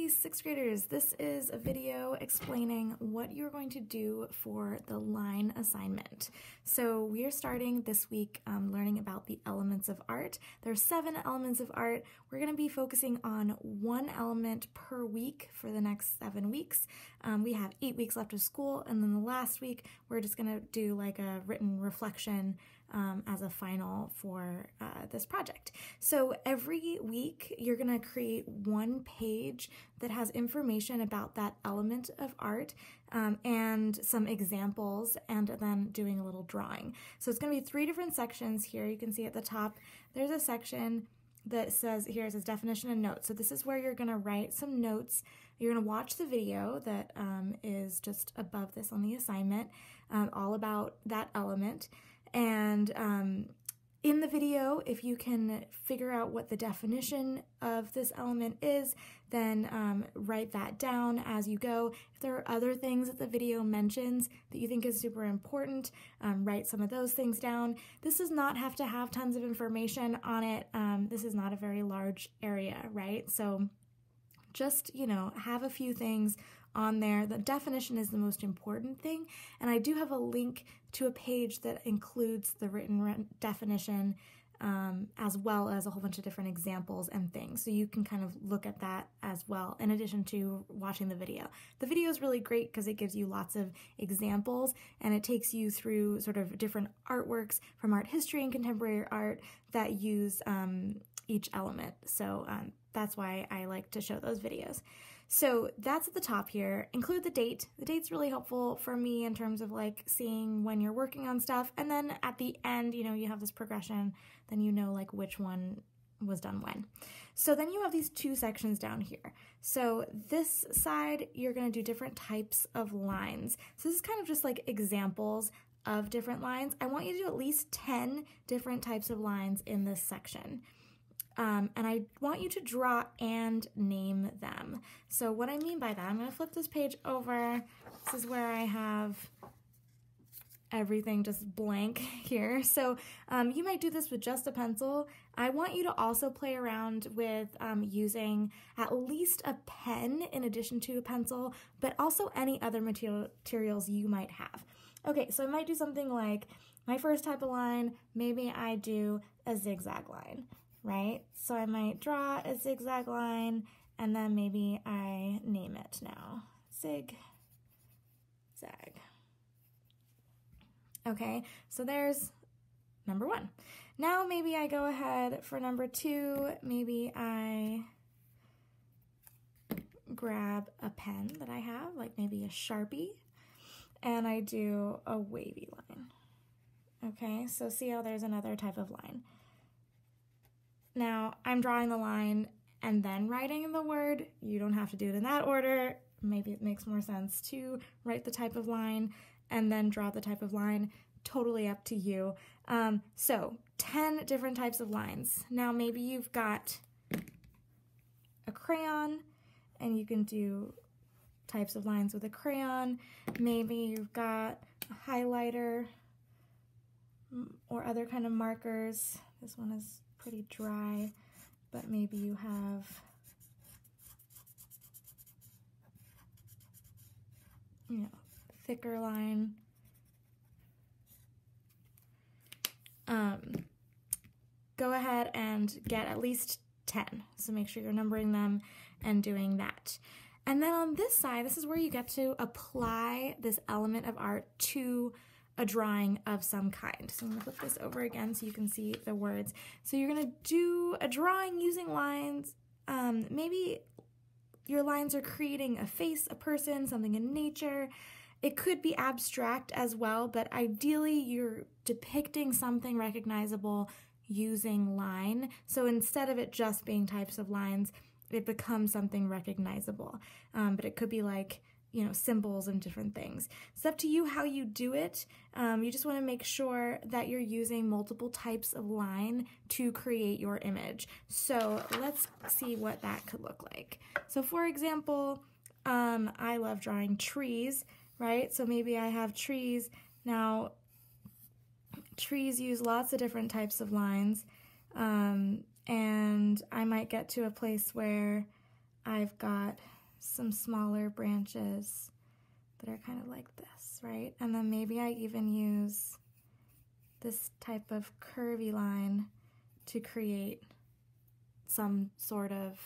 sixth graders. This is a video explaining what you're going to do for the line assignment. So we are starting this week learning about the elements of art. There are 7 elements of art. We're going to be focusing on 1 element per week for the next 7 weeks. We have 8 weeks left of school, and then the last week we're just going to do like a written reflection as a final for this project. So every week you're going to create 1 page that has information about that element of art and some examples, and then doing a little drawing. So it's going to be 3 different sections here. You can see at the top there's a section that says, here it says definition and notes. So this is where you're going to write some notes. You're going to watch the video that is just above this on the assignment, all about that element. And in the video, if you can figure out what the definition of this element is, then write that down as you go. If there are other things that the video mentions that you think is super important, write some of those things down. This does not have to have tons of information on it. This is not a very large area, right? So just, have a few things on there. The definition is the most important thing, and I do have a link to a page that includes the written definition as well as a whole bunch of different examples and things, so you can kind of look at that as well in addition to watching the video. The video is really great because it gives you lots of examples, and it takes you through sort of different artworks from art history and contemporary art that use each element. So that's why I like to show those videos. So that's at the top here. Include the date. The date's really helpful for me in terms of like seeing when you're working on stuff. And then at the end, you have this progression, then you know like which one was done when. So then you have these 2 sections down here. So this side, you're gonna do different types of lines. So this is kind of just like examples of different lines. I want you to do at least 10 different types of lines in this section. And I want you to draw and name them. So what I mean by that, I'm going to flip this page over. This is where I have everything just blank here. So you might do this with just a pencil. I want you to also play around with using at least a pen in addition to a pencil, but also any other materials you might have. Okay, so I might do something like my first type of line, maybe I do a zigzag line. Right? So I might draw a zigzag line, and then maybe I name it now. Zig, zag. Okay, so there's number 1. Now maybe I go ahead for number 2. Maybe I grab a pen that I have, like maybe a Sharpie, and I do a wavy line. Okay, so see how there's another type of line. Now, I'm drawing the line and then writing the word. You don't have to do it in that order. Maybe it makes more sense to write the type of line and then draw the type of line. Totally up to you. So 10 different types of lines. Now, maybe you've got a crayon and you can do types of lines with a crayon. Maybe you've got a highlighter or other kind of markers. This one is pretty dry, but maybe you have thicker line. Go ahead and get at least 10, so make sure you're numbering them and doing that. And then on this side, this is where you get to apply this element of art to a drawing of some kind. So I'm gonna flip this over again so you can see the words. So you're gonna do a drawing using lines. Maybe your lines are creating a face, a person, something in nature. It could be abstract as well, but ideally you're depicting something recognizable using line. So instead of it just being types of lines, it becomes something recognizable. But it could be like, symbols and different things. It's up to you how you do it. You just want to make sure that you're using multiple types of line to create your image. So let's see what that could look like. So for example, I love drawing trees, right? So maybe I have trees. Now, trees use lots of different types of lines, and I might get to a place where I've got some smaller branches that are kind of like this, right? And then maybe I even use this type of curvy line to create some sort of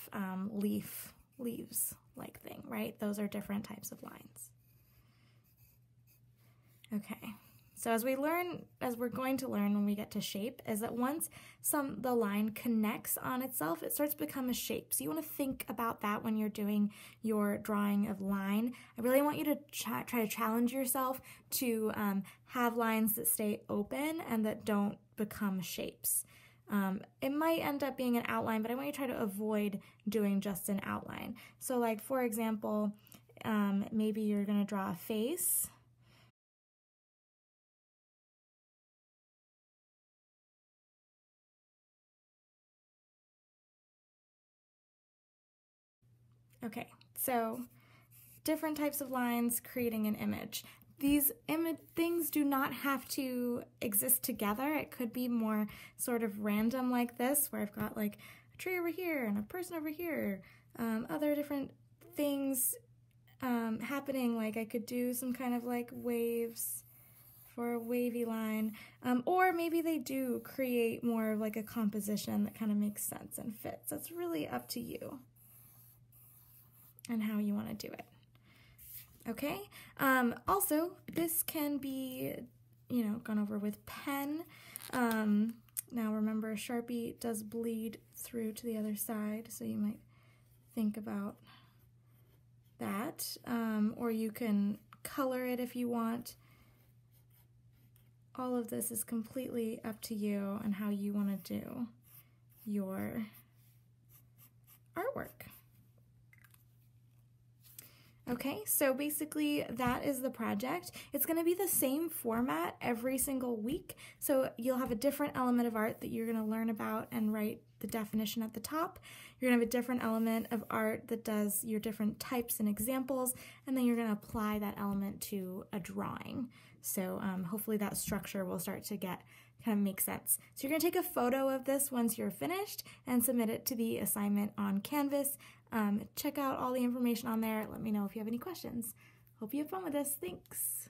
leaves-like thing, right? Those are different types of lines. Okay, so as we're going to learn when we get to shape, is that once the line connects on itself, it starts to become a shape. So you want to think about that when you're doing your drawing of line. I really want you to try to challenge yourself to have lines that stay open and that don't become shapes. It might end up being an outline, but I want you to try to avoid doing just an outline. So like, for example, maybe you're going to draw a face. Okay, so different types of lines creating an image. These things do not have to exist together. It could be more sort of random like this, where I've got like a tree over here and a person over here, other different things happening. Like I could do some kind of like waves for a wavy line, or maybe they do create more of like a composition that kind of makes sense and fits. That's really up to you and how you want to do it. Okay, also this can be, gone over with pen. Now remember, Sharpie does bleed through to the other side, so you might think about that. Or you can color it if you want. All of this is completely up to you and how you want to do your artwork. Okay, so basically that is the project. It's going to be the same format every single week, so you'll have a different element of art that you're going to learn about and write the definition at the top. You're going to have a different element of art that does your different types and examples, and then you're going to apply that element to a drawing. So hopefully that structure will start to kind of make sense. So you're going to take a photo of this once you're finished and submit it to the assignment on Canvas. Check out all the information on there. Let me know if you have any questions. Hope you have fun with this. Thanks.